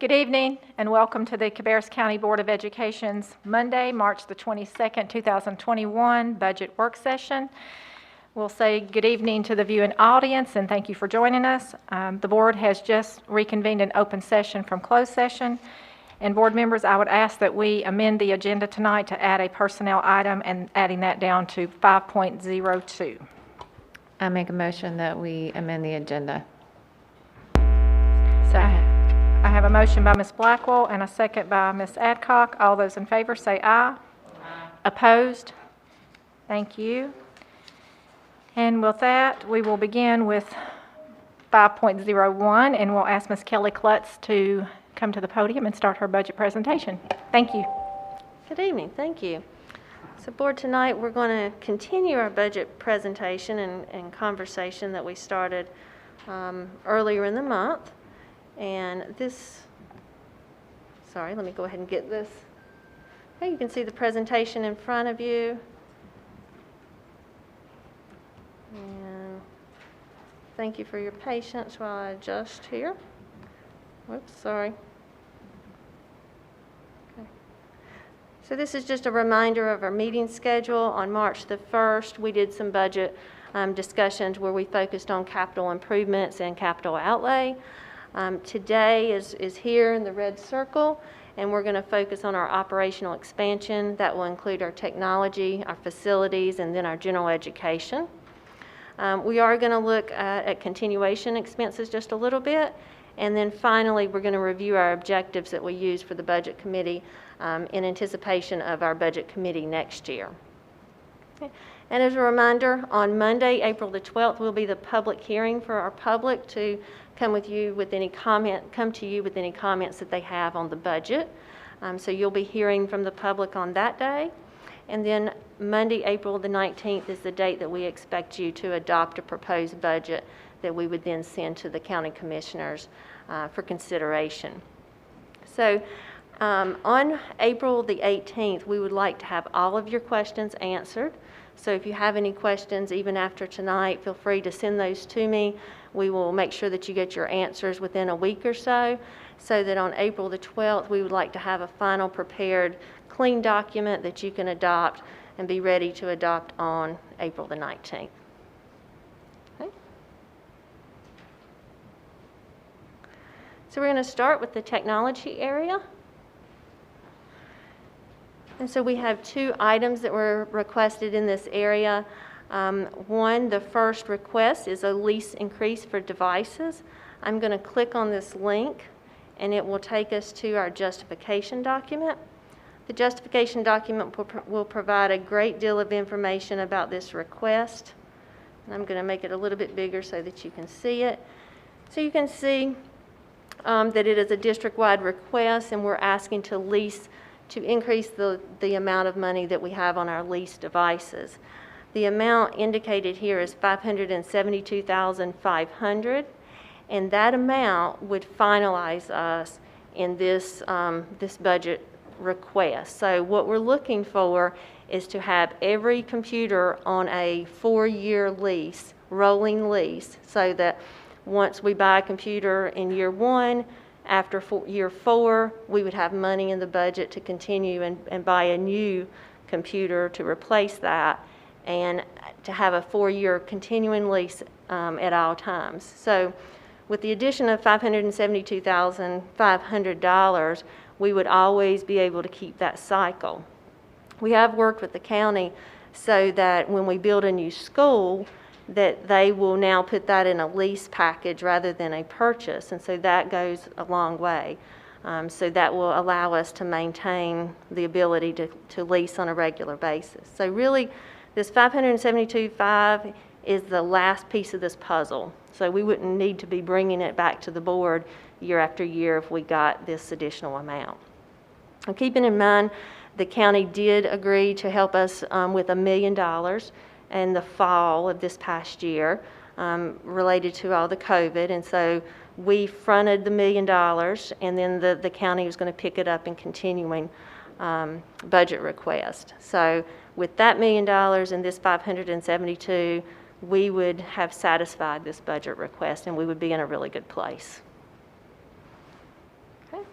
Good evening and welcome to the Cabarrus County Board of Education's Monday, March the 22nd, 2021 budget work session. We'll say good evening to the viewing audience and thank you for joining us. The board has just reconvened an open session from closed session. And board members, I would ask that we amend the agenda tonight to add a personnel item and adding that down to 5.02. I make a motion that we amend the agenda. Second. I have a motion by Ms. Blackwell and a second by Ms. Adcock. All those in favor say aye. Aye. Opposed? Thank you. And with that, we will begin with 5.01 and we'll ask Ms. Kelly Klutz to come to the podium and start her budget presentation. Thank you. Good evening. Thank you. So board, tonight we're going to continue our budget presentation and conversation that we started earlier in the month. And this, sorry, let me go ahead and get this. Okay, you can see the presentation in front of you. And thank you for your patience while I adjust here. Whoops, sorry. Okay. So this is just a reminder of our meeting schedule. On March the 1st, we did some budget discussions where we focused on capital improvements and capital outlay. Today is here in the red circle, and we're going to focus on our operational expansion. That will include our technology, our facilities, and then our general education. We are going to look at continuation expenses just a little bit, and then finally we're going to review our objectives that we use for the budget committee in anticipation of our budget committee next year. Okay. And as a reminder, on Monday, April the 12th, will be the public hearing for our public to come to you with any comments that they have on the budget. So you'll be hearing from the public on that day. And then Monday, April the 19th is the date that we expect you to adopt a proposed budget that we would then send to the county commissioners for consideration. So on April the 18th, we would like to have all of your questions answered. So if you have any questions, even after tonight, feel free to send those to me. We will make sure that you get your answers within a week or so that on April the 12th, we would like to have a final prepared, clean document that you can adopt and be ready to adopt on April the 19th. Okay. So we're going to start with the technology area. And so we have two items that were requested in this area. One, the first request is a lease increase for devices. I'm going to click on this link and it will take us to our justification document. The justification document will provide a great deal of information about this request. And I'm going to make it a little bit bigger so that you can see it. So you can see that it is a district-wide request and we're asking to increase the amount of money that we have on our leased devices. The amount indicated here is $572,500, and that amount would finalize us in this budget request. So what we're looking for is to have every computer on a 4-year lease, rolling lease, so that once we buy a computer in year 1, after year 4, we would have money in the budget to continue and buy a new computer to replace that and to have a 4-year continuing lease at all times. So with the addition of $572,500, we would always be able to keep that cycle. We have worked with the county so that when we build a new school, that they will now put that in a lease package rather than a purchase, and so that goes a long way. So that will allow us to maintain the ability to lease on a regular basis. So really, this $572,500 is the last piece of this puzzle. So we wouldn't need to be bringing it back to the board year after year if we got this additional amount. And keeping in mind, the county did agree to help us with $1 million in the fall of this past year related to all the COVID. And so we fronted the $1 million, and then the county was going to pick it up in continuing budget request. So with that $1 million and this $572,000, we would have satisfied this budget request and we would be in a really good place. Okay.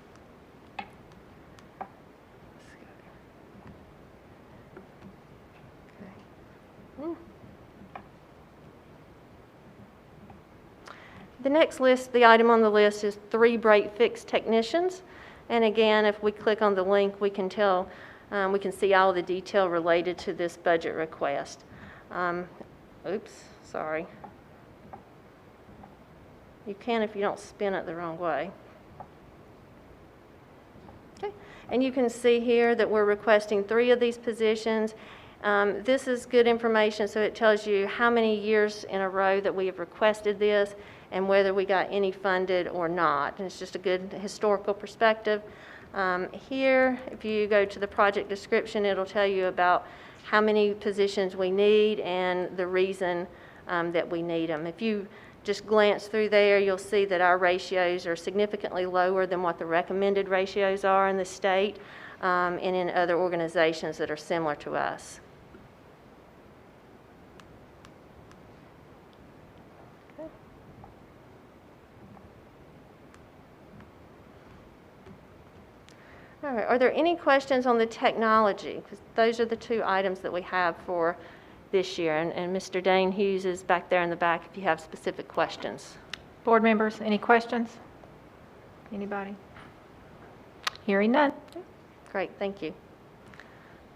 The next list, the item on the list is 3 break fix technicians. And again, if we click on the link, we can see all the detail related to this budget request. Oops, sorry. You can if you don't spin it the wrong way. Okay, and you can see here that we're requesting 3 of these positions. This is good information, so it tells you how many years in a row that we have requested this and whether we got any funded or not. And it's just a good historical perspective. Here, if you go to the project description, it'll tell you about how many positions we need and the reason that we need them. If you just glance through there, you'll see that our ratios are significantly lower than what the recommended ratios are in the state and in other organizations that are similar to us. All right, are there any questions on the technology? Because those are the 2 items that we have for this year. And Mr. Dane Hughes is back there in the back if you have specific questions. Board members, any questions? Anybody? Hearing none. Great, thank you.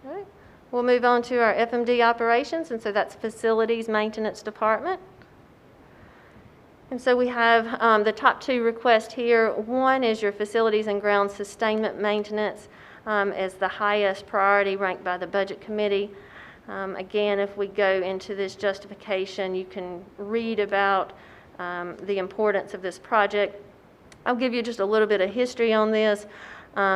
All right, we'll move on to our FMD operations, and so that's Facilities Maintenance Department. And so we have the top 2 requests here. One is your Facilities and Ground Sustainment Maintenance as the highest priority ranked by the Budget Committee. Again, if we go into this justification, you can read about the importance of this project. I'll give you just a little bit of history on this.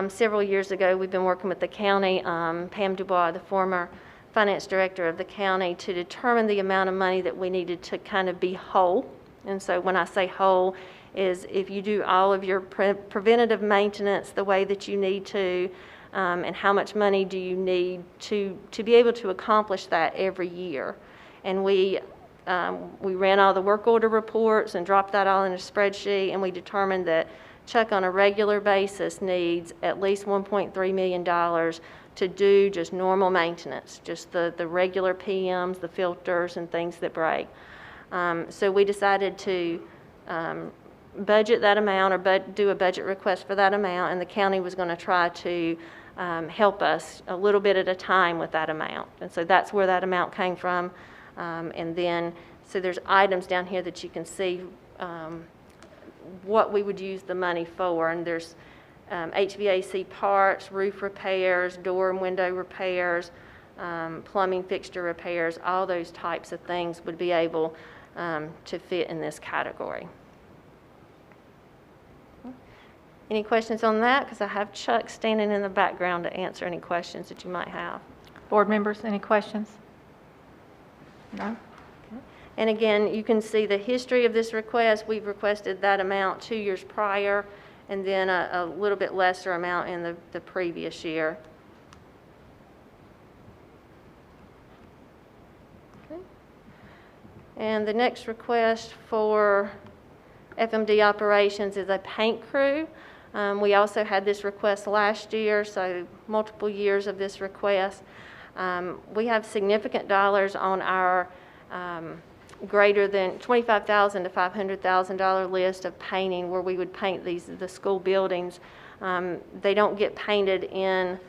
Several years ago, we've been working with the county, Pam Dubois, the former finance director of the county, to determine the amount of money that we needed to kind of be whole. And so when I say whole, is if you do all of your preventative maintenance the way that you need to, and how much money do you need to be able to accomplish that every year. And we ran all the work order reports and dropped that all in a spreadsheet, and we determined that Chuck on a regular basis needs at least $1.3 million to do just normal maintenance, just the regular PMs, the filters and things that break. So we decided to budget that amount or do a budget request for that amount, and the county was going to try to help us a little bit at a time with that amount. And so that's where that amount came from. And then, so there's items down here that you can see what we would use the money for. And there's HVAC parts, roof repairs, door and window repairs, plumbing fixture repairs, all those types of things would be able to fit in this category. Any questions on that? Because I have Chuck standing in the background to answer any questions that you might have. Board members, any questions? No? Okay. And again, you can see the history of this request. We've requested that amount 2 years prior, and then a little bit lesser amount in the previous year. Okay. And the next request for FMD operations is a paint crew. We also had this request last year, so multiple years of this request. We have significant dollars on our greater than $25,000 to $500,000 list of painting where we would paint the school buildings. They don't get painted in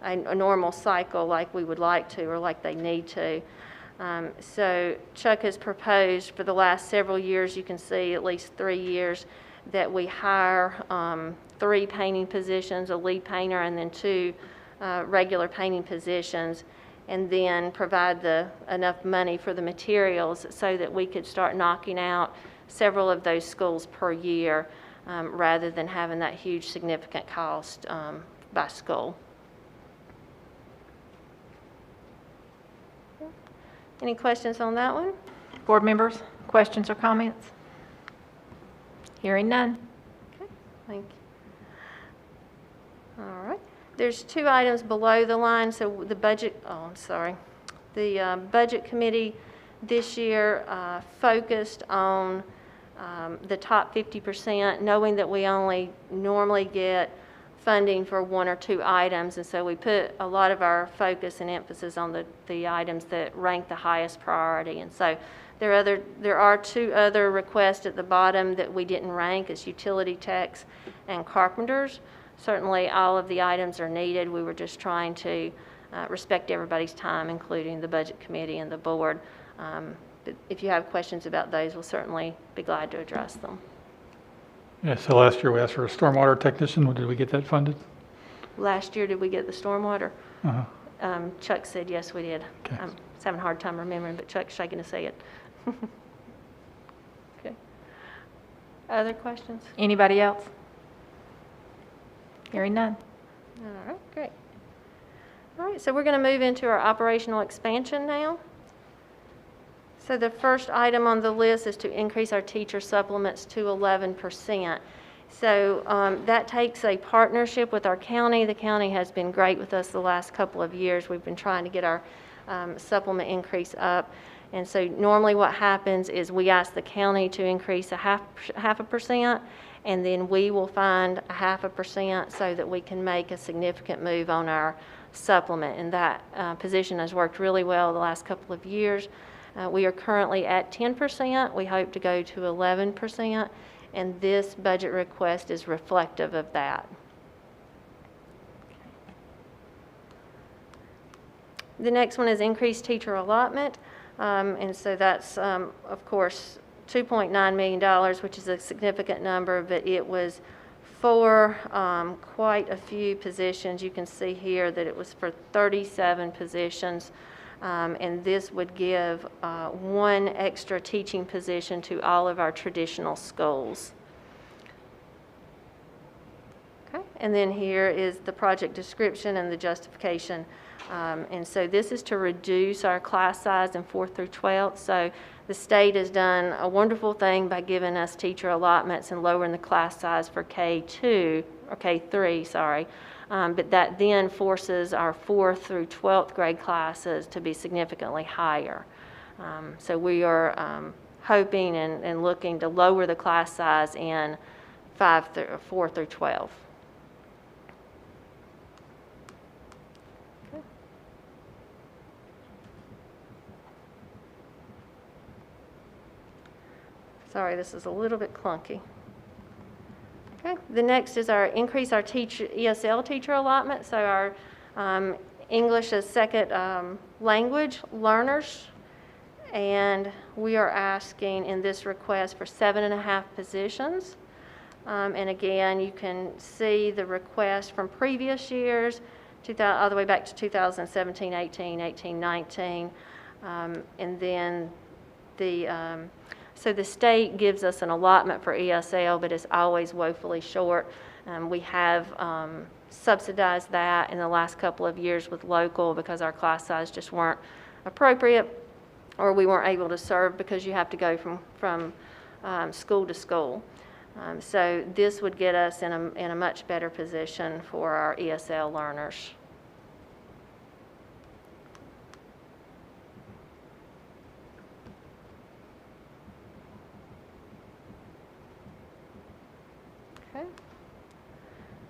a normal cycle like we would like to or like they need to. So Chuck has proposed for the last several years, you can see at least 3 years, that we hire 3 painting positions, a lead painter, and then 2 regular painting positions, and then provide enough money for the materials so that we could start knocking out several of those schools per year rather than having that huge significant cost by school. Any questions on that one? Board members, questions or comments? Hearing none. Okay, thank you. All right. There's 2 items below the line. So the budget, the budget committee this year focused on the top 50%, knowing that we only normally get funding for one or two items, and so we put a lot of our focus and emphasis on the items that rank the highest priority. And so there are two other requests at the bottom that we didn't rank as utility techs and carpenters. Certainly all of the items are needed. We were just trying to respect everybody's time, including the budget committee and the board. But if you have questions about those, we'll certainly be glad to address them. Yeah, so last year we asked for a stormwater technician. Did we get that funded? Last year, did we get the stormwater? Uh-huh. Chuck said yes, we did. Okay. I'm just having a hard time remembering, but Chuck's shaking his head. Okay. Other questions? Anybody else? Hearing none. All right, great. All right, so we're going to move into our operational expansion now. So the first item on the list is to increase our teacher supplements to 11%. So that takes a partnership with our county. The county has been great with us the last couple of years. We've been trying to get our supplement increase up. And so normally what happens is we ask the county to increase a half a percent, and then we will find a 0.5% so that we can make a significant move on our supplement. And that position has worked really well the last couple of years. We are currently at 10%. We hope to go to 11%, and this budget request is reflective of that. The next one is increased teacher allotment, and so that's, of course, $2.9 million, which is a significant number, but it was for quite a few positions. You can see here that it was for 37 positions. And this would give one extra teaching position to all of our traditional schools. Okay, and then here is the project description and the justification. And so this is to reduce our class size in 4th through 12th. So the state has done a wonderful thing by giving us teacher allotments and lowering the class size for K2, or K3, sorry. But that then forces our 4th through 12th grade classes to be significantly higher. So we are hoping and looking to lower the class size in 4 through 12. Okay. Sorry, this is a little bit clunky. Okay. The next is our increase our ESL teacher allotment. So our English as second language learners, and we are asking in this request for 7.5 positions. And again, you can see the request from previous years, all the way back to 2017, 18, 18, 19, and then so the state gives us an allotment for ESL, but it's always woefully short. We have subsidized that in the last couple of years with local because our class size just weren't appropriate, or we weren't able to serve because you have to go from school to school. So this would get us in a much better position for our ESL learners.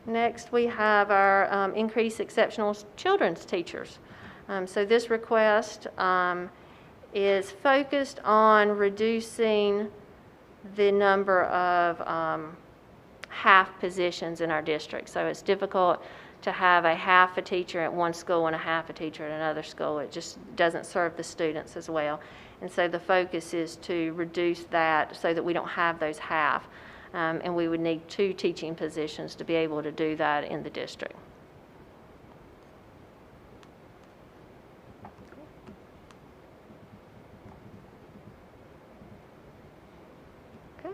Next, we have our increased exceptional children's teachers. So this request is focused on reducing the number of half positions in our district. So it's difficult to have a half a teacher at one school and a half a teacher at another school. It just doesn't serve the students as well. And so the focus is to reduce that so that we don't have those half. And we would need 2 teaching positions to be able to do that in the district. Okay.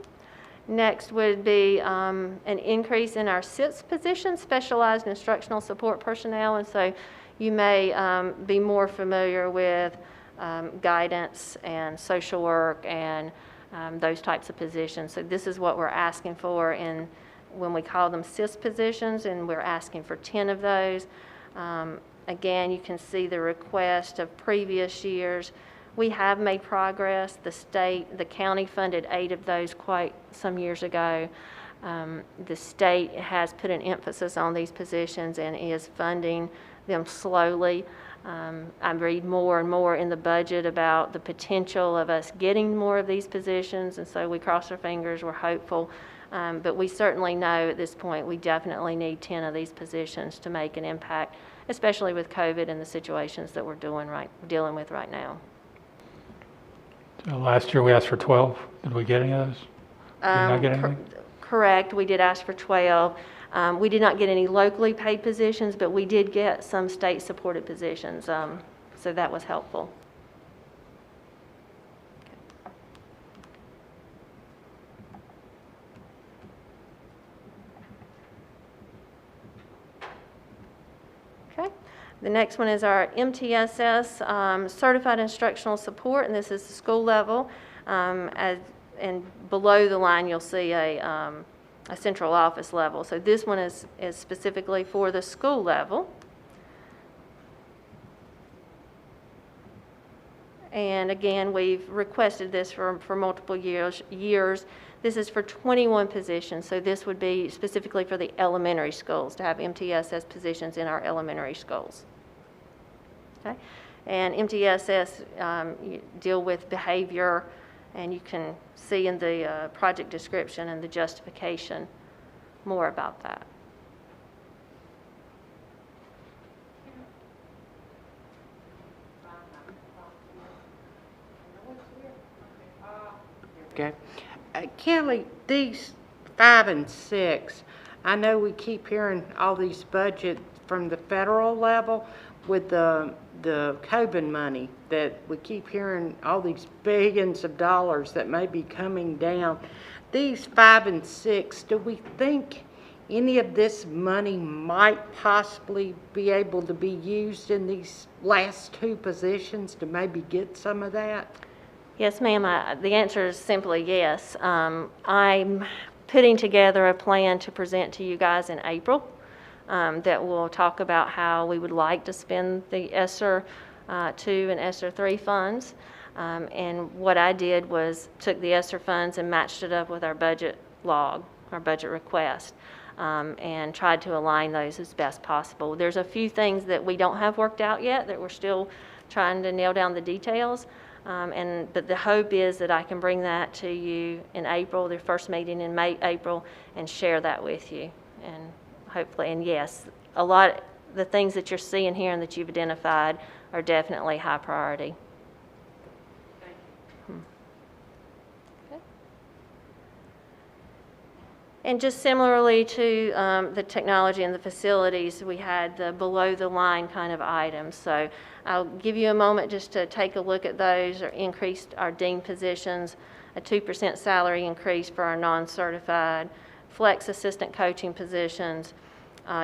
Next would be an increase in our SITS position, Specialized Instructional Support Personnel. And so you may be more familiar with guidance and social work and those types of positions. So this is what we're asking for when we call them SIS positions, and we're asking for 10 of those. Again, you can see the request of previous years. We have made progress. The county funded 8 of those quite some years ago. The state has put an emphasis on these positions and is funding them slowly. I read more and more in the budget about the potential of us getting more of these positions, and so we cross our fingers, we're hopeful. But we certainly know at this point we definitely need 10 of these positions to make an impact, especially with COVID and the situations that we're dealing with right now. So last year we asked for 12. Did we get any of those? Did we not get anything? Correct, we did ask for 12. We did not get any locally paid positions, but we did get some state-supported positions, so that was helpful. Okay. The next one is our MTSS, Certified Instructional Support, and this is the school level. And below the line, you'll see a central office level. So this one is specifically for the school level. And again, we've requested this for multiple years. This is for 21 positions, so this would be specifically for the elementary schools, to have MTSS positions in our elementary schools. Okay? And MTSS you deal with behavior, and you can see in the project description and the justification more about that. Okay. Kelly, these 5 and 6, I know we keep hearing all these budgets from the federal level with the COVID money, that we keep hearing all these billions of dollars that may be coming down. These 5 and 6, do we think any of this money might possibly be able to be used in these last 2 positions to maybe get some of that? Yes, ma'am. The answer is simply yes. I'm putting together a plan to present to you guys in April that will talk about how we would like to spend the ESSER 2 and ESSER 3 funds. And what I did was took the ESSER funds and matched it up with our budget log, our budget request, and tried to align those as best possible. There's a few things that we don't have worked out yet that we're still trying to nail down the details. But the hope is that I can bring that to you in April, their first meeting in April, and share that with you. And hopefully, and yes, a lot of the things that you're seeing here and that you've identified are definitely high priority. Okay. And just similarly to the technology and the facilities, we had the below the line kind of items. So I'll give you a moment just to take a look at those. Or increased our dean positions, a 2% salary increase for our non-certified, flex assistant coaching positions,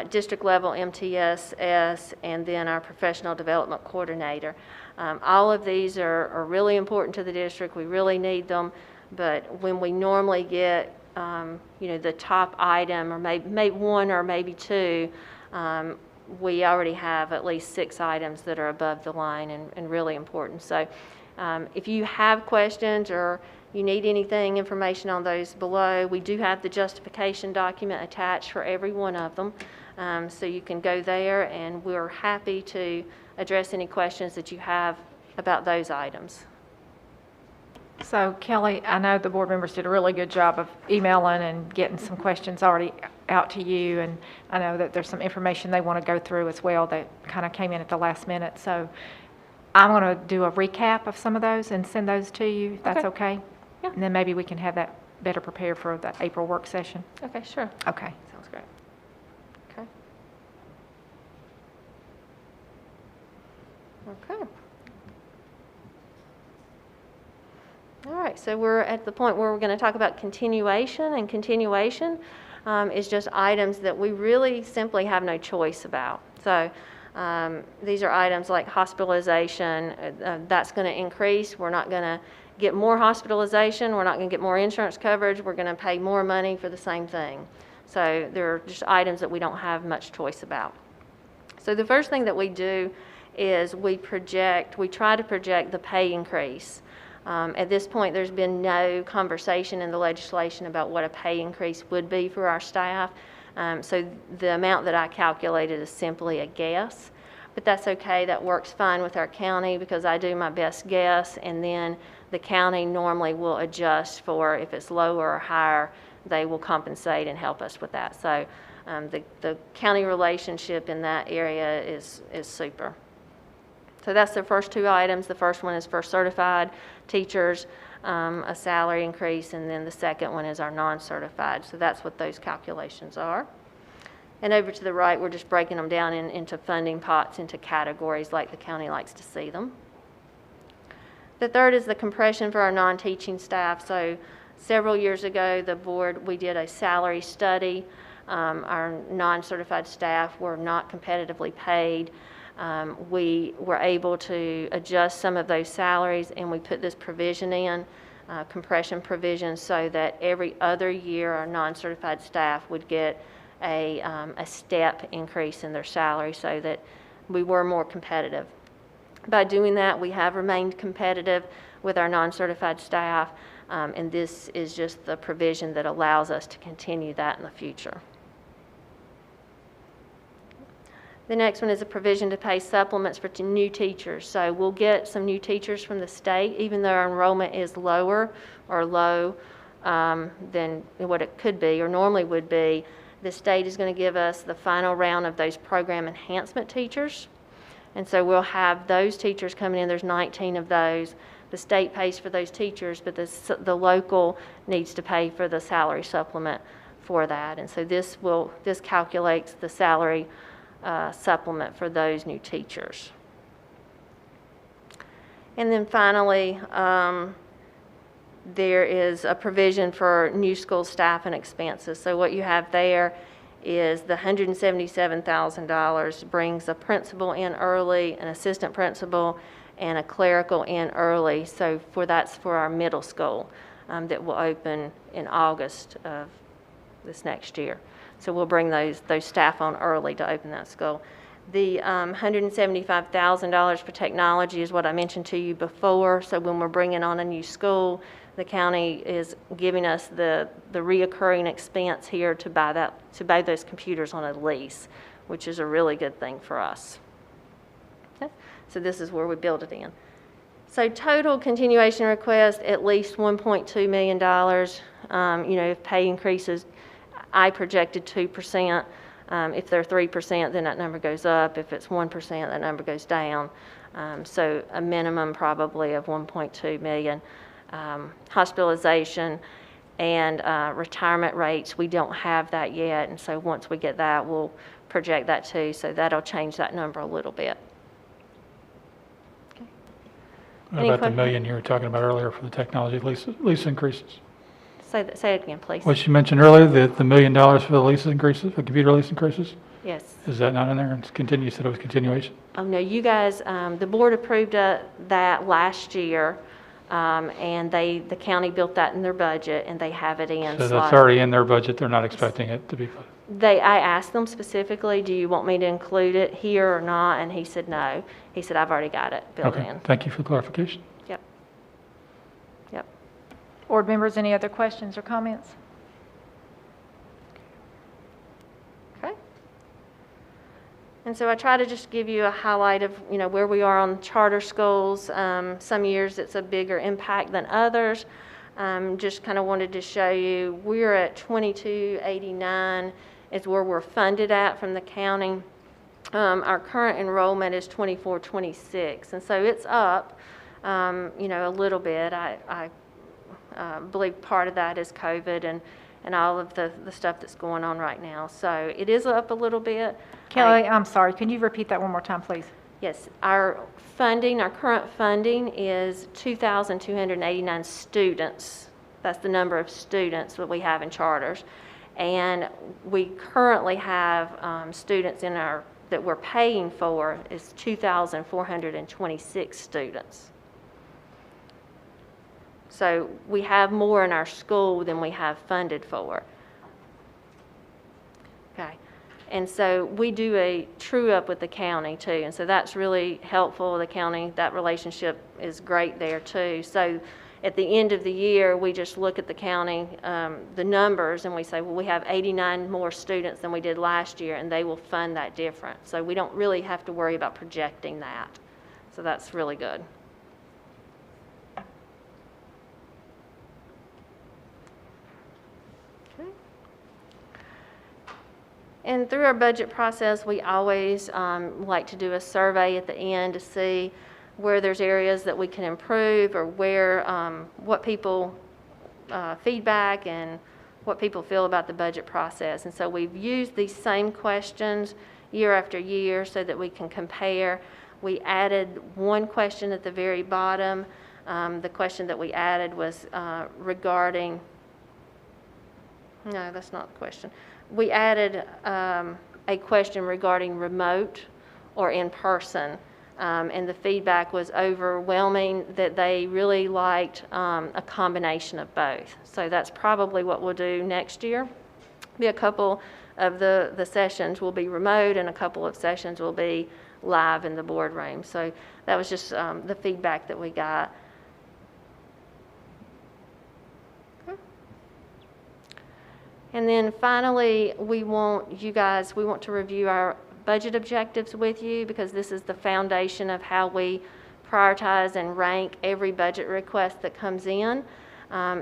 district level MTSS, and then our professional development coordinator. All of these are really important to the district. We really need them, but when we normally get the top item, or maybe 1 or maybe 2, we already have at least 6 items that are above the line and really important. So if you have questions or you need information on those below, we do have the justification document attached for every one of them. So you can go there, and we're happy to address any questions that you have about those items. So Kelly, I know the board members did a really good job of emailing and getting some questions already out to you, and I know that there's some information they want to go through as well that kind of came in at the last minute. So I'm going to do a recap of some of those and send those to you, if that's okay? Yeah. And then maybe we can have that better prepared for the April work session. Okay, sure. Okay. Sounds great. Okay. Okay. All right, so we're at the point where we're going to talk about continuation, and continuation is just items that we really simply have no choice about. So these are items like hospitalization. That's going to increase. We're not going to get more hospitalization. We're not going to get more insurance coverage. We're going to pay more money for the same thing. So they're just items that we don't have much choice about. So the first thing that we do is we try to project the pay increase At this point, there's been no conversation in the legislation about what a pay increase would be for our staff. So the amount that I calculated is simply a guess, but that's okay. That works fine with our county because I do my best guess, and then the county normally will adjust for if it's lower or higher, they will compensate and help us with that. So the county relationship in that area is super. So that's the first two items. The first one is for certified teachers, a salary increase, and then the second one is our non-certified. So that's what those calculations are. And over to the right, we're just breaking them down into funding pots, into categories like the county likes to see them. The third is the compression for our non-teaching staff. So several years ago, the board, we did a salary study. Our non-certified staff were not competitively paid. We were able to adjust some of those salaries, and we put this provision in, compression provision, so that every other year our non-certified staff would get a step increase in their salary so that we were more competitive. By doing that, we have remained competitive with our non-certified staff, and this is just the provision that allows us to continue that in the future. The next one is a provision to pay supplements for new teachers. So we'll get some new teachers from the state, even though our enrollment is lower or low than what it could be or normally would be. The state is going to give us the final round of those program enhancement teachers. And so we'll have those teachers coming in. There's 19 of those. The state pays for those teachers, but the local needs to pay for the salary supplement for that. And so this calculates the salary supplement for those new teachers. And then finally, there is a provision for new school staff and expenses. So what you have there is the $177,000 brings a principal in early, an assistant principal, and a clerical in early. So that's for our middle school that will open in August of this next year. So we'll bring those staff on early to open that school. The $175,000 for technology is what I mentioned to you before. So when we're bringing on a new school, the county is giving us the reoccurring expense here to buy those computers on a lease, which is a really good thing for us. Okay. So this is where we build it in. So total continuation request, at least $1.2 million. If pay increases, I projected 2%. If they're 3%, then that number goes up. If it's 1%, that number goes down. So a minimum probably of $1.2 million. Hospitalization and retirement rates, we don't have that yet. And so once we get that, we'll project that too. So that'll change that number a little bit. Okay. What about the million you were talking about earlier for the technology lease increases? Say it again, please. What you mentioned earlier, the $1 million for the lease increases, the computer lease increases? Yes. Is that not in there? You said it was continuation? Oh, no, you guys, the board approved that last year, and the county built that in their budget, and they have it in. So that's already in their budget, they're not expecting it to be? I asked them specifically, do you want me to include it here or not? And he said no. He said, I've already got it built in. Okay, thank you for the clarification. Yep. Yep. Board members, any other questions or comments? Okay. And so I try to just give you a highlight of, where we are on charter schools. Some years it's a bigger impact than others. Just kind of wanted to show you, we're at 2289 is where we're funded at from the county. Our current enrollment is 2426, and so it's up, a little bit. I believe part of that is COVID and all of the stuff that's going on right now. So it is up a little bit. Kelly, I'm sorry, can you repeat that one more time, please? Yes, our current funding is 2,289 students. That's the number of students that we have in charters. And we currently have students that we're paying for is 2,426 students. So we have more in our school than we have funded for. Okay. And so we do a true-up with the county too, and so that's really helpful. The county, that relationship is great there too. So at the end of the year, we just look at the county, the numbers, and we say, well, we have 89 more students than we did last year, and they will fund that difference. So we don't really have to worry about projecting that. So that's really good. And through our budget process, we always like to do a survey at the end to see where there's areas that we can improve, or where, what people feedback and what people feel about the budget process. And so we've used these same questions year after year so that we can compare. We added one question at the very bottom. The question that we added was regarding, no, that's not the question. We added a question regarding remote or in person, and the feedback was overwhelming that they really liked a combination of both. So that's probably what we'll do next year. Be a couple of the sessions will be remote, and a couple of sessions will be live in the boardroom. So that was just the feedback that we got. And then finally, we want to review our budget objectives with you, because this is the foundation of how we prioritize and rank every budget request that comes in.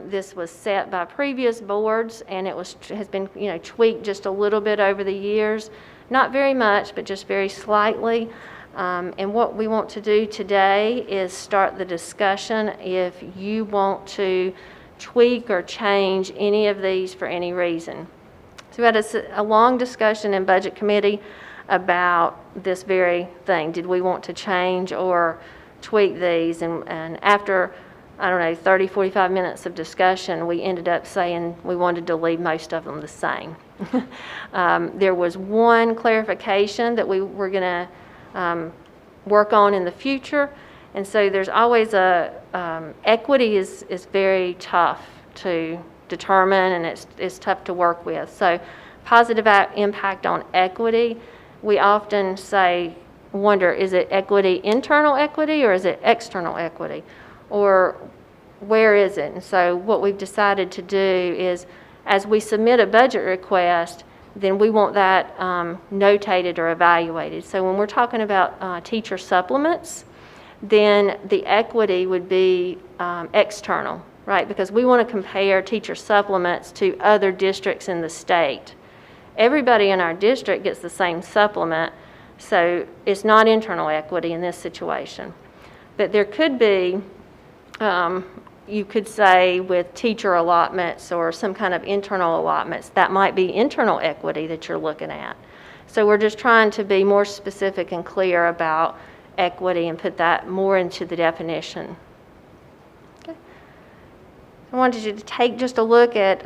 This was set by previous boards, and it has been tweaked just a little bit over the years. Not very much, but just very slightly. And what we want to do today is start the discussion if you want to tweak or change any of these for any reason. So we had a long discussion in Budget Committee about this very thing. Did we want to change or tweak these? And after, I don't know, 30, 45 minutes of discussion, we ended up saying we wanted to leave most of them the same. There was one clarification that we were going to work on in the future. And so there's always equity is very tough to determine, and it's tough to work with. So positive impact on equity, we often wonder, is it equity, internal equity, or is it external equity? Or where is it? And so what we've decided to do is, as we submit a budget request, then we want that notated or evaluated. So when we're talking about teacher supplements, then the equity would be external, right? Because we want to compare teacher supplements to other districts in the state. Everybody in our district gets the same supplement, so it's not internal equity in this situation. But there could be, you could say with teacher allotments or some kind of internal allotments, that might be internal equity that you're looking at. So we're just trying to be more specific and clear about equity and put that more into the definition. Okay. I wanted you to take just a look at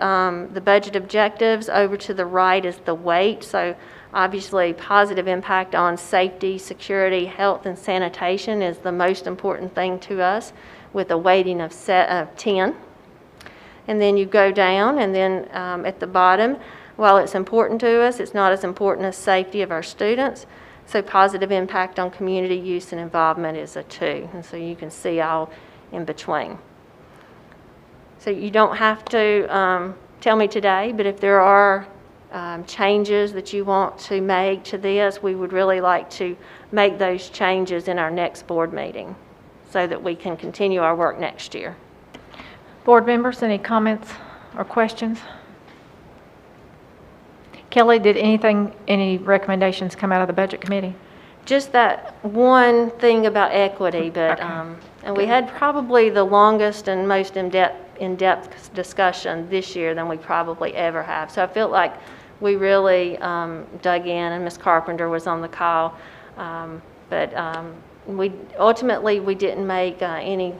the budget objectives. Over to the right is the weight. So obviously positive impact on safety, security, health, and sanitation is the most important thing to us, with a weighting of 10. And then you go down, and then at the bottom, while it's important to us, it's not as important as safety of our students. So positive impact on community use and involvement is a 2. And so you can see all in between. So you don't have to tell me today, but if there are changes that you want to make to this, we would really like to make those changes in our next board meeting so that we can continue our work next year. Board members, any comments or questions? Kelly, did any recommendations come out of the Budget Committee? Just that one thing about equity, but Okay. and we had probably the longest and most in-depth discussion this year than we probably ever have. So I felt like we really dug in, and Ms. Carpenter was on the call. We ultimately didn't make any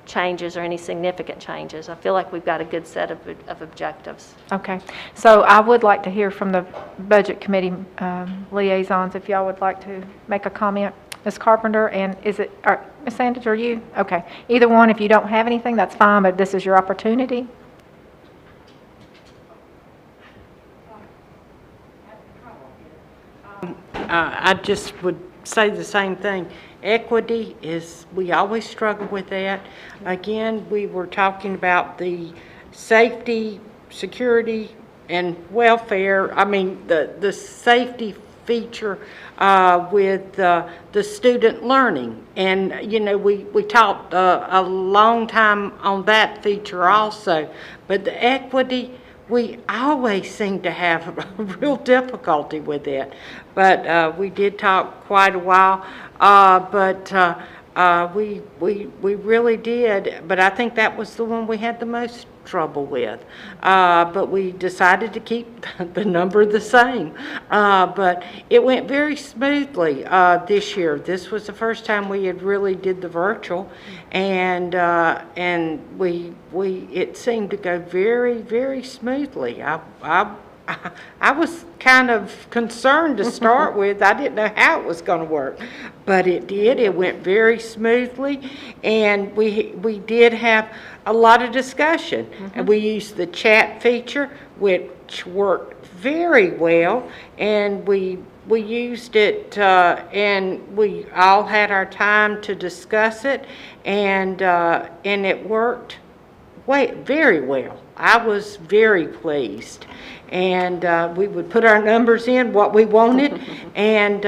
changes or any significant changes. I feel like we've got a good set of objectives. Okay, so I would like to hear from the Budget Committee liaisons, if y'all would like to make a comment. Ms. Carpenter, and Ms. Sanders, or you? Okay, either one. If you don't have anything, that's fine, but this is your opportunity. I just would say the same thing. Equity is, we always struggle with that. Again, we were talking about the safety, security, and welfare. I mean, the safety feature with the student learning. And, you know, we talked a long time on that feature also. But the equity, we always seem to have a real difficulty with it. But we did talk quite a while, we really did. But I think that was the one we had the most trouble with. But we decided to keep the number the same. But it went very smoothly this year. This was the first time we had really did the virtual, and it seemed to go very, very smoothly. I was kind of concerned to start with. I didn't know how it was going to work, but it did. It went very smoothly, and we did have a lot of discussion. And we used the chat feature, which worked very well, and we used it, and we all had our time to discuss it, and it worked very well. I was very pleased. And we would put our numbers in, what we wanted, and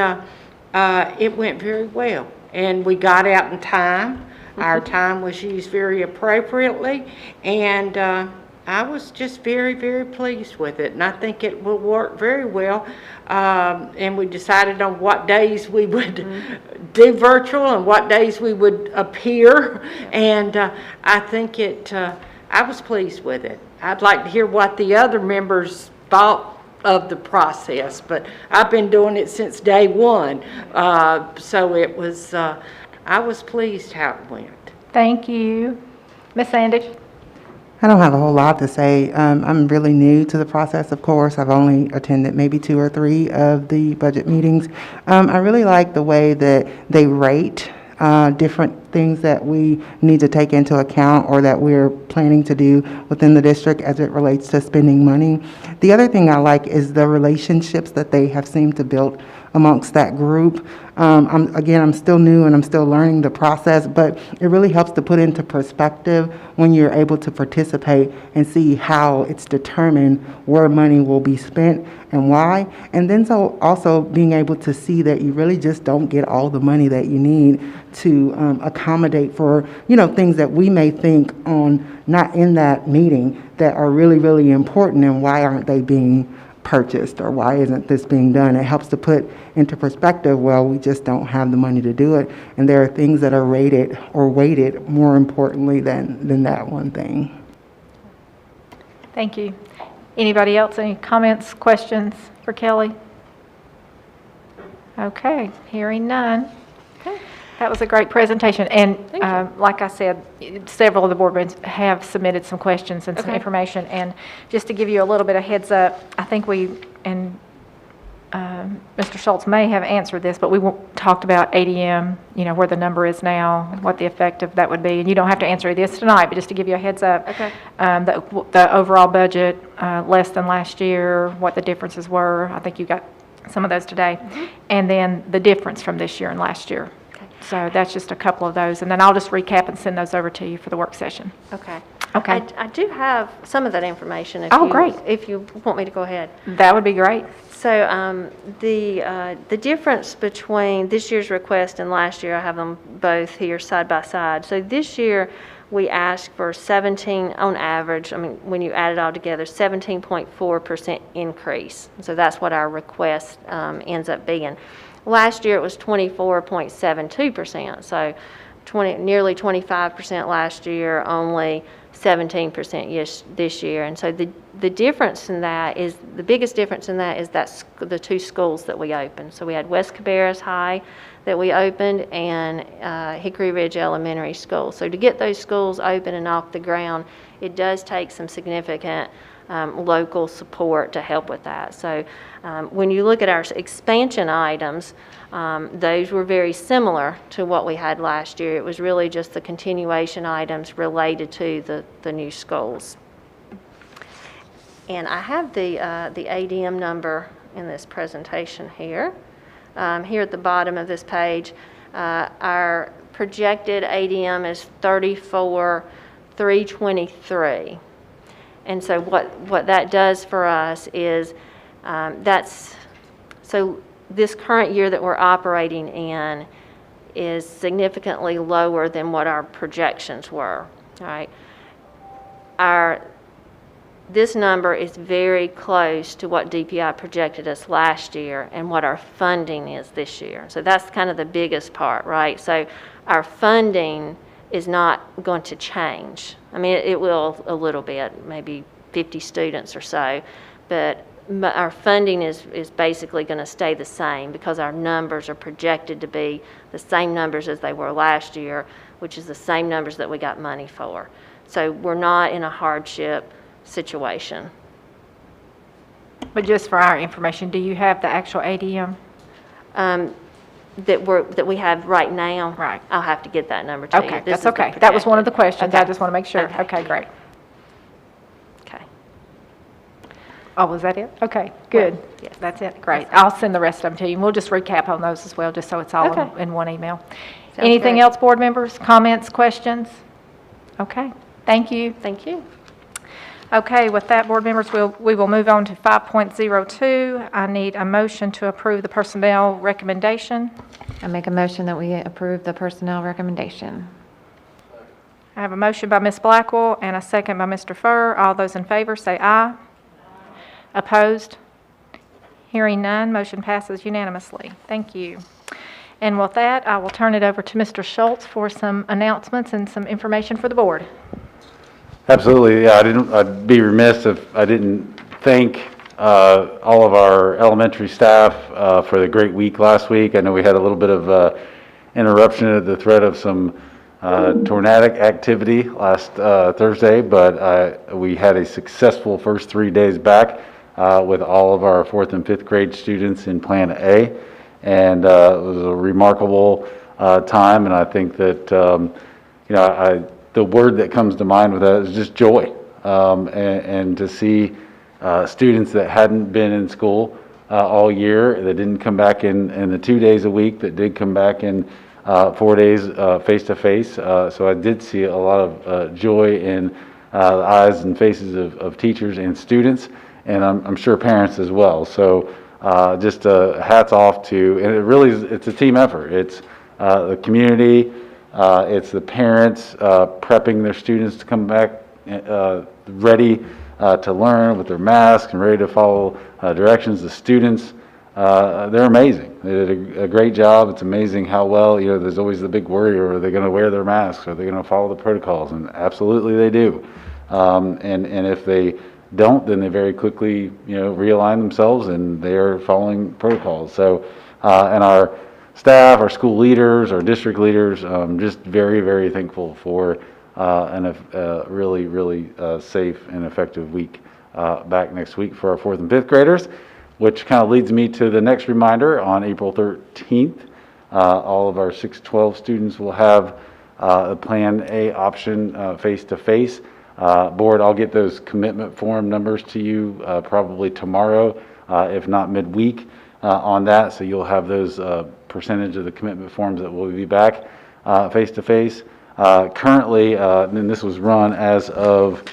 it went very well. And we got out in time. Our time was used very appropriately, and I was just very, very pleased with it. And I think it will work very well. And we decided on what days we would do virtual and what days we would appear. And I think I was pleased with it. I'd like to hear what the other members thought of the process, but I've been doing it since day one. So it was, I was pleased how it went. Thank you. Ms. Sandage? I don't have a whole lot to say. I'm really new to the process, of course. I've only attended maybe 2 or 3 of the budget meetings. I really like the way that they rate different things that we need to take into account or that we're planning to do within the district as it relates to spending money. The other thing I like is the relationships that they have seemed to build amongst that group. I'm still new and I'm still learning the process, but it really helps to put into perspective when you're able to participate and see how it's determined where money will be spent and why. And then so also being able to see that you really just don't get all the money that you need to accommodate for, things that we may think on not in that meeting that are really, really important, and why aren't they being purchased, or why isn't this being done? It helps to put into perspective, well, we just don't have the money to do it, and there are things that are rated or weighted more importantly than that one thing. Thank you. Anybody else, any comments, questions for Kelly? Okay, hearing none. That was a great presentation, and like I said, several of the board members have submitted some questions and some information, and just to give you a little bit of heads up, I think Mr. Schultz may have answered this, but we talked about ADM, where the number is now, what the effect of that would be, and you don't have to answer this tonight, but just to give you a heads up. Okay. The overall budget, less than last year, what the differences were. I think you got some of those today. And then the difference from this year and last year. So that's just a couple of those, and then I'll just recap and send those over to you for the work session. Okay. Okay. I do have some of that information. Great. If you want me to go ahead. That would be great. So the difference between this year's request and last year, I have them both here side by side. So this year, we asked for 17, on average, when you add it all together, 17.4% increase. So that's what our request ends up being. Last year, it was 24.72%, so nearly 25% last year, only 17% this year. And so the difference in that is, the biggest difference in that is the 2 schools that we opened. So we had West Cabarrus High that we opened, and Hickory Ridge Elementary School. So to get those schools open and off the ground, it does take some significant local support to help with that. So when you look at our expansion items, those were very similar to what we had last year. It was really just the continuation items related to the new schools. And I have the ADM number in this presentation here. here at the bottom of this page, our projected ADM is 34,323. And so what that does for us is so this current year that we're operating in is significantly lower than what our projections were, all right? This number is very close to what DPI projected us last year and what our funding is this year. So that's kind of the biggest part, right? So our funding is not going to change. I mean, it will a little bit, maybe 50 students or so, but our funding is basically going to stay the same because our numbers are projected to be the same numbers as they were last year, which is the same numbers that we got money for. So we're not in a hardship situation. But just for our information, do you have the actual ADM? That we have right now. Right. I'll have to get that number to you. Okay, This that's is the okay. That was one of the projected. questions. I Okay. just want to make sure. Okay. Okay, great. Okay. Oh, was that it? Okay, good. yes. That's it, great. I'll send the rest of them to you, and we'll just recap on those as well, just so it's all Okay. in one email. Sounds Anything great. else, board members? Comments, questions? Okay, thank you. Thank you. Okay, with that, board members, we will move on to 5.02. I need a motion to approve the personnel recommendation. I make a motion that we approve the personnel recommendation. I have a motion by Ms. Blackwell and a second by Mr. Furr. All those in favor say aye. Opposed? Hearing none, motion passes unanimously. Thank you. And with that, I will turn it over to Mr. Schultz for some announcements and some information for the board. Absolutely, yeah, I'd be remiss if I didn't thank all of our elementary staff for the great week last week. I know we had a little bit of interruption at the threat of some tornadic activity last Thursday, but we had a successful first 3 days back with all of our 4th and 5th grade students in Plan A, and it was a remarkable time, and I think that, the word that comes to mind with that is just joy, and to see students that hadn't been in school all year, that didn't come back in the 2 days a week, that did come back in 4 days face-to-face. So I did see a lot of joy in the eyes and faces of teachers and students, and I'm sure parents as well. So just hats off to, and it really is, it's a team effort. It's the community, it's the parents prepping their students to come back ready to learn with their masks and ready to follow directions. The students, they're amazing. They did a great job. It's amazing how well, there's always the big worry, are they going to wear their masks? Are they going to follow the protocols? And absolutely they do. And if they don't, then they very quickly, realign themselves and they are following protocols. So, and our staff, our school leaders, our district leaders, just very, very thankful for a really, really safe and effective week back next week for our 4th and 5th graders, which kind of leads me to the next reminder. On April 13th, all of our 612 students will have a Plan A option face-to-face. Board, I'll get those commitment form numbers to you probably tomorrow, if not midweek on that, so you'll have those percentage of the commitment forms that will be back face-to-face. Currently, and this was run as of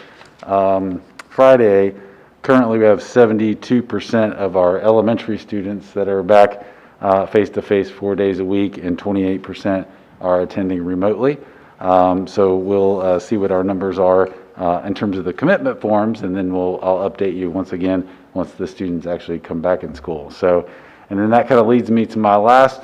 Friday, currently we have 72% of our elementary students that are back face-to-face 4 days a week, and 28% are attending remotely. So we'll see what our numbers are in terms of the commitment forms, and then I'll update you once again once the students actually come back in school. So, and then that kind of leads me to my last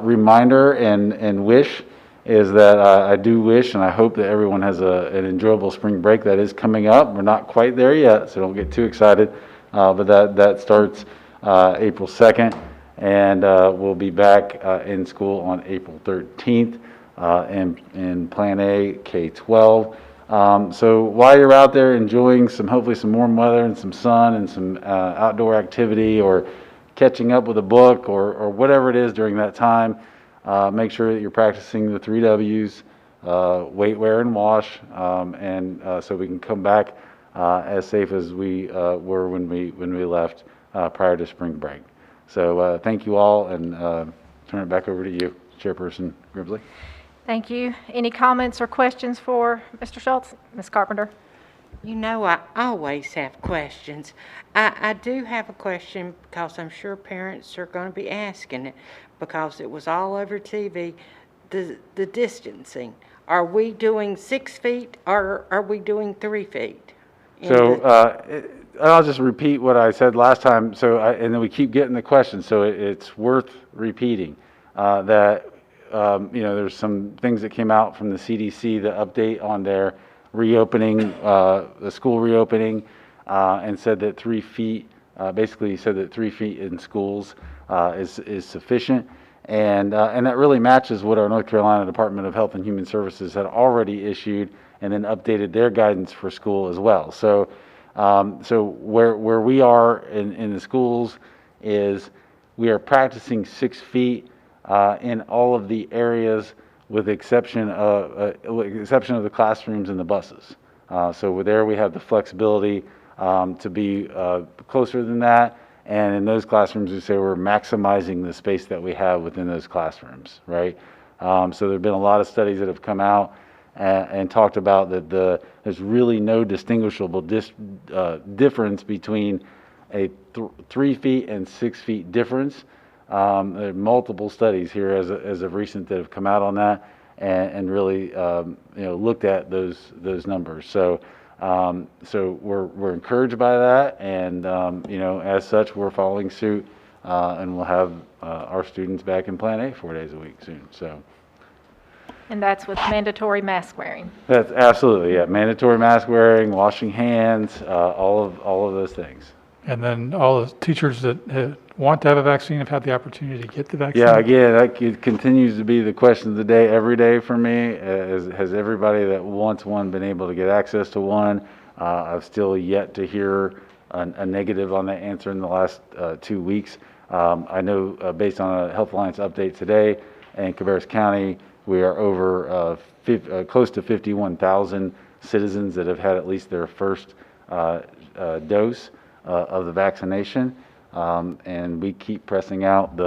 reminder and wish is that I do wish and I hope that everyone has an enjoyable spring break that is coming up. We're not quite there yet, so don't get too excited, but that starts April 2nd, and we'll be back in school on April 13th in Plan A, K-12. So while you're out there enjoying hopefully some warm weather and some sun and some outdoor activity, or catching up with a book, or whatever it is during that time, make sure that you're practicing the 3 W's, wait, wear, and wash, and so we can come back as safe as we were when we left prior to spring break. So thank you all, and turn it back over to you, Chairperson Gribley. Thank you. Any comments or questions for Mr. Schultz? Ms. Carpenter? You know, I always have questions. I do have a question because I'm sure parents are going to be asking it because it was all over TV. The distancing. Are we doing 6 feet or are we doing 3 feet? So I'll just repeat what I said last time. And then we keep getting the question, so it's worth repeating that there's some things that came out from the CDC, the update on their reopening, the school reopening, and said that 3 feet, basically said that 3 feet in schools is sufficient. And that really matches what our North Carolina Department of Health and Human Services had already issued and then updated their guidance for school as well. So where we are in the schools is we are practicing 6 feet in all of the areas with the exception of the classrooms and the buses. So there we have the flexibility to be closer than that. And in those classrooms, we say we're maximizing the space that we have within those classrooms, right? So there have been a lot of studies that have come out and talked about that there's really no distinguishable difference between a 3 feet and 6 feet difference. There are multiple studies here as of recent that have come out on that and really looked at those numbers. So we're encouraged by that, and as such, we're following suit, and we'll have our students back in Plan A 4 days a week soon. So. And that's with mandatory mask wearing. That's absolutely, yeah. Mandatory mask wearing, washing hands, all of those things. And then all the teachers that want to have a vaccine have had the opportunity to get the vaccine? Yeah, again, that continues to be the question of the day every day for me. Has everybody that wants one been able to get access to one? I've still yet to hear a negative on that answer in the last 2 weeks. I know based on a Health Alliance update today in Cabarrus County, we are over close to 51,000 citizens that have had at least their first dose of the vaccination. And we keep pressing out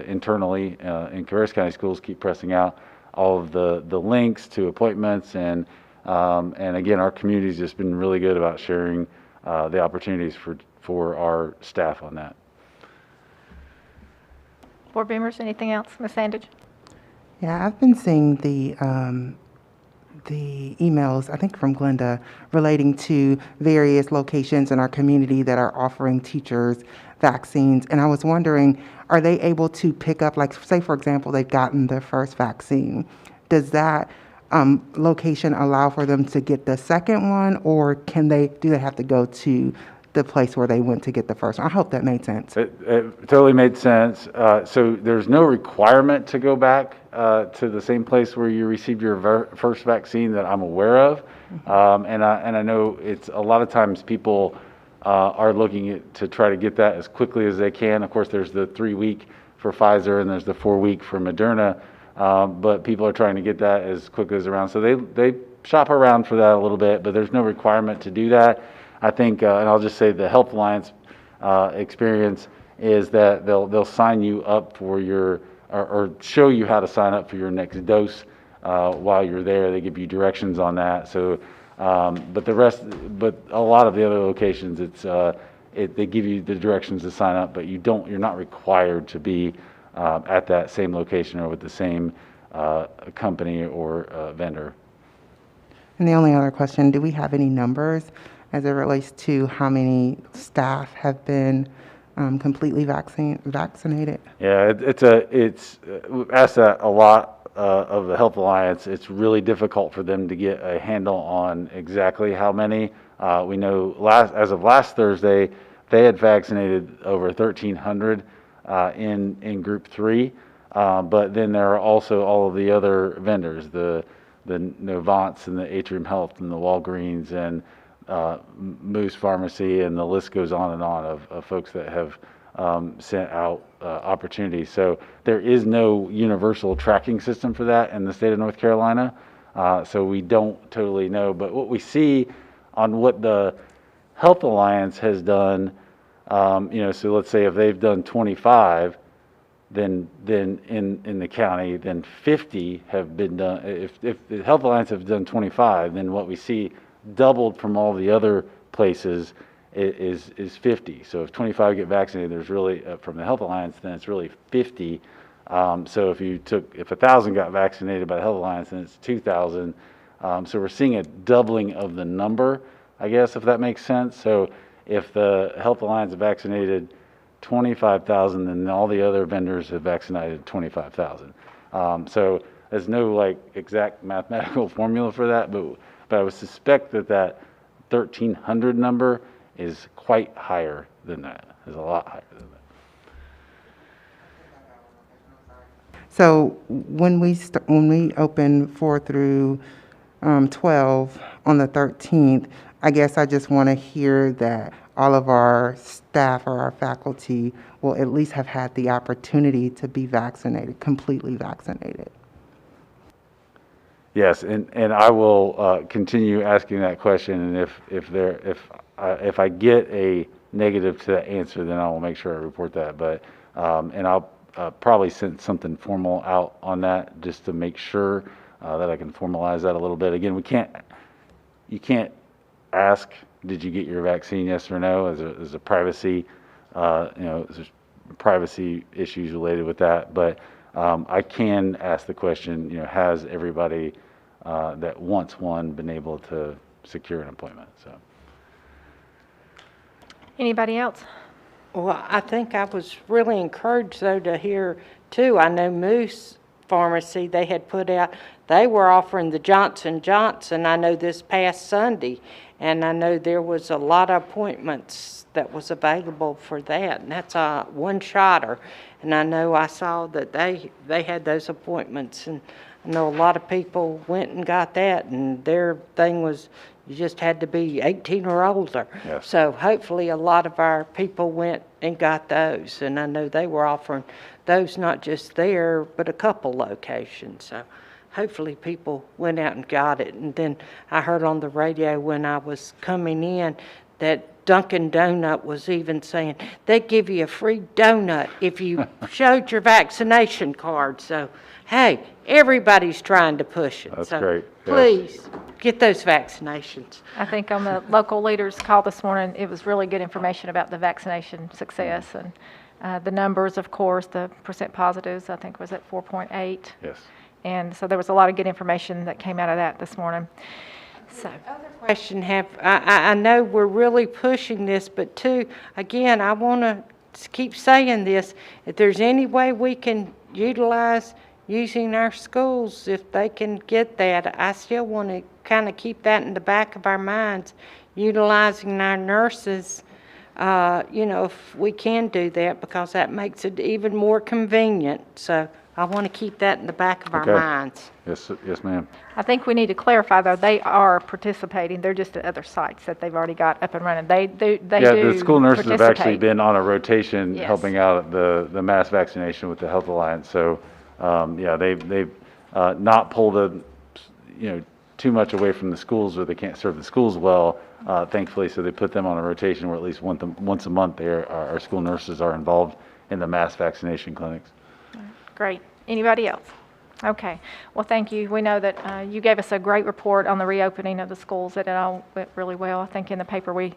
internally in Cabarrus County Schools, keep pressing out all of the links to appointments. And again, our community's just been really good about sharing the opportunities for our staff on that. Board members, anything else? Ms. Sandage? Yeah, I've been seeing the emails, I think from Glenda, relating to various locations in our community that are offering teachers vaccines. And I was wondering, are they able to pick up, like, say, for example, they've gotten their first vaccine. Does that location allow for them to get the second one, or do they have to go to the place where they went to get the first one? I hope that made sense. It totally made sense. So there's no requirement to go back to the same place where you received your first vaccine that I'm aware of. And I know it's a lot of times people are looking to try to get that as quickly as they can. Of course, there's the 3-week for Pfizer and there's the 4-week for Moderna. But people are trying to get that as quickly as around. So they shop around for that a little bit, but there's no requirement to do that. I think, and I'll just say the Health Alliance experience is that they'll sign you up for or show you how to sign up for your next dose while you're there. They give you directions on that. So, but a lot of the other locations, they give you the directions to sign up, but you're not required to be at that same location or with the same company or vendor. And the only other question, do we have any numbers as it relates to how many staff have been completely vaccinated? Yeah, it's asked that a lot of the Health Alliance. It's really difficult for them to get a handle on exactly how many. We know as of last Thursday, they had vaccinated over 1,300 in Group 3, but then there are also all of the other vendors, the Novants and the Atrium Health and the Walgreens and Moose Pharmacy, and the list goes on and on of folks that have sent out opportunities. So there is no universal tracking system for that in the state of North Carolina. So we don't totally know. But what we see on what the Health Alliance has done So let's say if they've done 25, then in the county, then 50 have been done. If the Health Alliance have done 25, then what we see doubled from all the other places is 50. So if 25 get vaccinated, there's really, from the Health Alliance, then it's really 50. So if 1,000 got vaccinated by the Health Alliance, then it's 2,000. So we're seeing a doubling of the number, I guess, if that makes sense. So if the Health Alliance vaccinated 25,000, then all the other vendors have vaccinated 25,000. So there's no like exact mathematical formula for that, but I would suspect that 1,300 number is quite higher than that, is a lot higher than that. So when we open 4 through 12 on the 13th, I guess I just want to hear that all of our staff or our faculty will at least have had the opportunity to be vaccinated, completely vaccinated. Yes, and I will continue asking that question, and if I get a negative to that answer, then I will make sure I report that. But and I'll probably send something formal out on that just to make sure that I can formalize that a little bit. Again, you can't ask, did you get your vaccine, yes or no? There's a privacy, there's privacy issues related with that. But I can ask the question, has everybody that wants one been able to secure an appointment? So. Anybody else? Well, I think I was really encouraged, though, to hear, too. I know Moose Pharmacy, they had put out, they were offering the Johnson & Johnson, I know this past Sunday, and I know there was a lot of appointments that was available for that, and that's a one-shotter. And I know I saw that they had those appointments, and I know a lot of people went and got that, and their thing was you just had to be 18 or older. Yes. So hopefully a lot of our people went and got those, and I know they were offering those not just there, but a couple locations. So hopefully people went out and got it. And then I heard on the radio when I was coming in that Dunkin' Donut was even saying they'd give you a free donut if you showed your vaccination card. So, hey, everybody's trying to push it. That's so great. Yes. Please get those vaccinations. I think on the local leaders call this morning, it was really good information about the vaccination success and the numbers, of course, the percent positives, I think was at 4.8. Yes. And so there was a lot of good information that came out of that this morning. So. Question I know we're really pushing this, but too, again, I want to keep saying this. If there's any way we can utilize using our schools, if they can get that, I still want to kind of keep that in the back of our minds, utilizing our nurses, if we can do that, because that makes it even more convenient. So I want to keep that in the back of our Okay. minds. Yes, ma'am. I think we need to clarify, though, they are participating. They're just at other sites that they've already got up and running. They do The school nurses have actually participate. been on a rotation Yes. helping out at the mass vaccination with the Health Alliance. So, they've not pulled too much away from the schools, or they can't serve the schools well, thankfully. So they put them on a rotation where at least once a month our school nurses are involved in the mass vaccination clinics. Great. Anybody else? Okay. Well, thank you. We know that you gave us a great report on the reopening of the schools, that it all went really well. I think in the paper we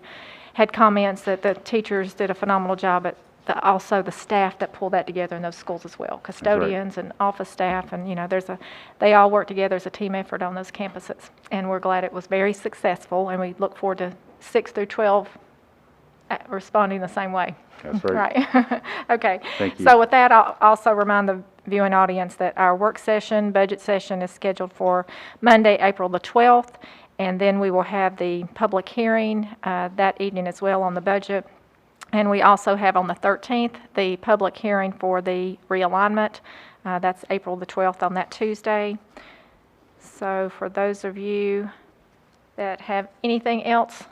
had comments that the teachers did a phenomenal job, but also the staff that pulled that together in those schools as well, custodians and office staff, and they all work together as a team effort on those campuses. And we're glad it was very successful, and we look forward to 6 through 12 responding the same way. That's right. Right. Okay. Thank you. So with that, I'll also remind the viewing audience that our work session, budget session, is scheduled for Monday, April the 12th, and then we will have the public hearing that evening as well on the budget. And we also have on the 13th, the public hearing for the realignment. That's April the 12th on that Tuesday. So for those of you that have anything else,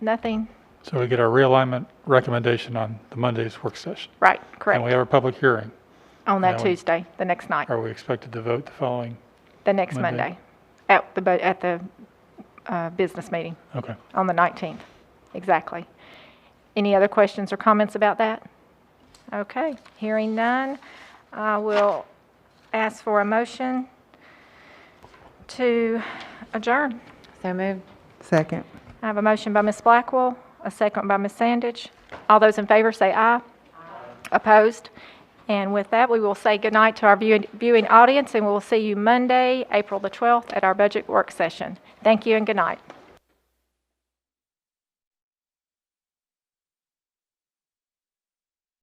nothing? So we get our realignment recommendation on the Monday's work session. Right, And we correct. have our public hearing. On that Now we- Tuesday, the next night, Are we expected to vote the following? the next Monday. Monday, at the business meeting Okay. on the 19th. Exactly. Any other questions or comments about that? Okay, hearing none, I will ask for a motion to adjourn. So moved. Second. I have a motion by Ms. Blackwell, a second by Ms. Sandage. All those in favor say aye. Opposed? And with that, we will say goodnight to our viewing audience, and we will see you Monday, April the 12th, at our budget work session. Thank you and good night.